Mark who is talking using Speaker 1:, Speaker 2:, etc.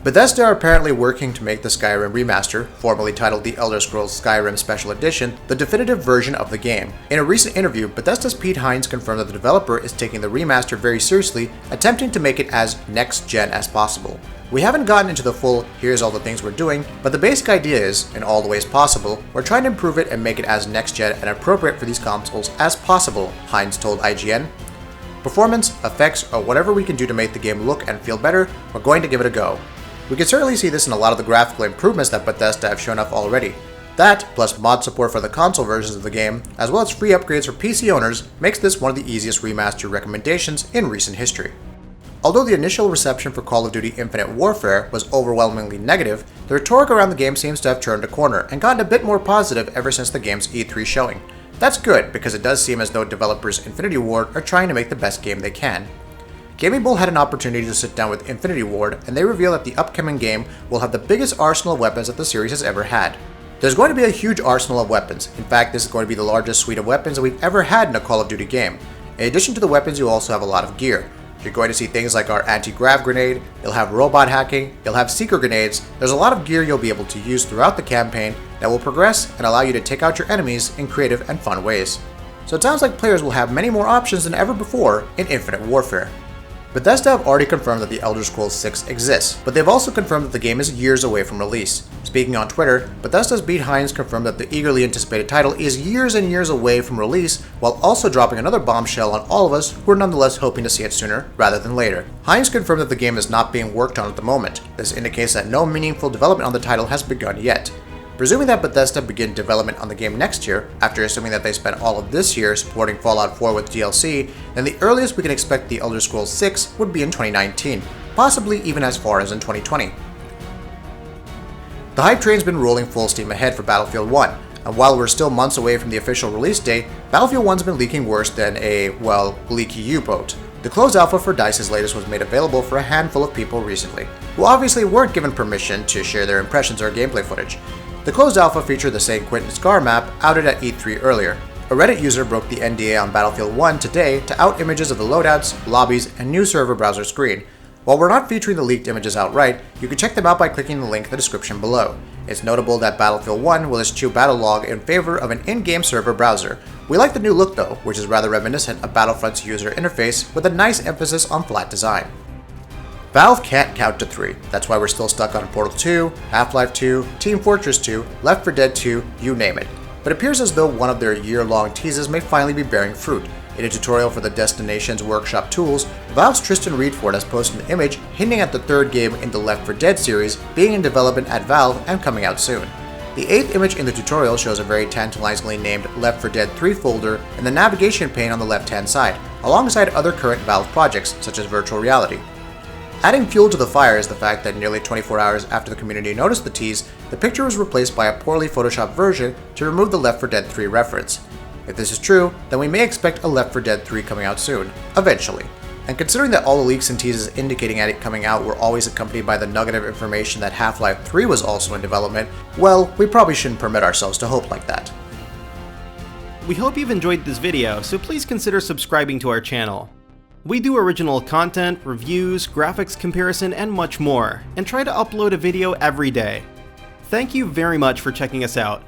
Speaker 1: Bethesda are apparently working to make the Skyrim Remaster, formerly titled The Elder Scrolls Skyrim Special Edition, the definitive version of the game. In a recent interview, Bethesda's Pete Hines confirmed that the developer is taking the remaster very seriously, attempting to make it as next-gen as possible. We haven't gotten into the full, here's all the things we're doing, but the basic idea is, in all the ways possible, we're trying to improve it and make it as next-gen and appropriate for these consoles as possible, Hines told IGN. Performance, effects, or whatever we can do to make the game look and feel better, we're going to give it a go. We can certainly see this in a lot of the graphical improvements that Bethesda have shown off already. That, plus mod support for the console versions of the game, as well as free upgrades for PC owners, makes this one of the easiest remaster recommendations in recent history. Although the initial reception for Call of Duty Infinite Warfare was overwhelmingly negative, the rhetoric around the game seems to have turned a corner and gotten a bit more positive ever since the game's E3 showing. That's good, because it does seem as though developers Infinity Ward are trying to make the best game they can. Gaming Bowl had an opportunity to sit down with Infinity Ward, and they reveal that the upcoming game will have the biggest arsenal of weapons that the series has ever had. There's going to be a huge arsenal of weapons. In fact, this is going to be the largest suite of weapons that we've ever had in a Call of Duty game. In addition to the weapons, you'll also have a lot of gear. You're going to see things like our anti-grav grenade, you'll have robot hacking, you'll have seeker grenades. There's a lot of gear you'll be able to use throughout the campaign that will progress and allow you to take out your enemies in creative and fun ways. So it sounds like players will have many more options than ever before in Infinite Warfare. Bethesda have already confirmed that The Elder Scrolls 6 exists, but they've also confirmed that the game is years away from release. Speaking on Twitter, Bethesda's Pete Hines confirmed that the eagerly anticipated title is years and years away from release, while also dropping another bombshell on all of us who are nonetheless hoping to see it sooner rather than later. Hines confirmed that the game is not being worked on at the moment. This indicates that no meaningful development on the title has begun yet. Presuming that Bethesda begin development on the game next year, after assuming that they spent all of this year supporting Fallout 4 with DLC, then the earliest we can expect The Elder Scrolls 6 would be in 2019, possibly even as far as in 2020. The hype train's been rolling full steam ahead for Battlefield 1, and while we're still months away from the official release date, Battlefield 1's been leaking worse than a, well, leaky U-boat. The closed alpha for DICE's latest was made available for a handful of people recently, who obviously weren't given permission to share their impressions or gameplay footage. The closed alpha featured the St. Quentin Scar map outed at E3 earlier. A Reddit user broke the NDA on Battlefield 1 today to out images of the loadouts, lobbies, and new server browser screen. While we're not featuring the leaked images outright, you can check them out by clicking the link in the description below. It's notable that Battlefield 1 will eschew battle log in favor of an in-game server browser. We like the new look though, which is rather reminiscent of Battlefront's user interface with a nice emphasis on flat design. Valve can't count to 3, that's why we're still stuck on Portal 2, Half-Life 2, Team Fortress 2, Left 4 Dead 2, you name it. But it appears as though one of their year-long teases may finally be bearing fruit. In a tutorial for the Destinations Workshop tools, Valve's Tristan Reedford has posted an image hinting at the third game in the Left 4 Dead series being in development at Valve and coming out soon. The 8th image in the tutorial shows a very tantalizingly named Left 4 Dead 3 folder in the navigation pane on the left-hand side, alongside other current Valve projects such as Virtual Reality. Adding fuel to the fire is the fact that nearly 24 hours after the community noticed the tease, the picture was replaced by a poorly photoshopped version to remove the Left 4 Dead 3 reference. If this is true, then we may expect a Left 4 Dead 3 coming out soon, eventually. And considering that all the leaks and teases indicating at it coming out were always accompanied by the nugget of information that Half-Life 3 was also in development, well, we probably shouldn't permit ourselves to hope like that.
Speaker 2: We hope you've enjoyed this video, so please consider subscribing to our channel. We do original content, reviews, graphics comparison, and much more, and try to upload a video every day. Thank you very much for checking us out.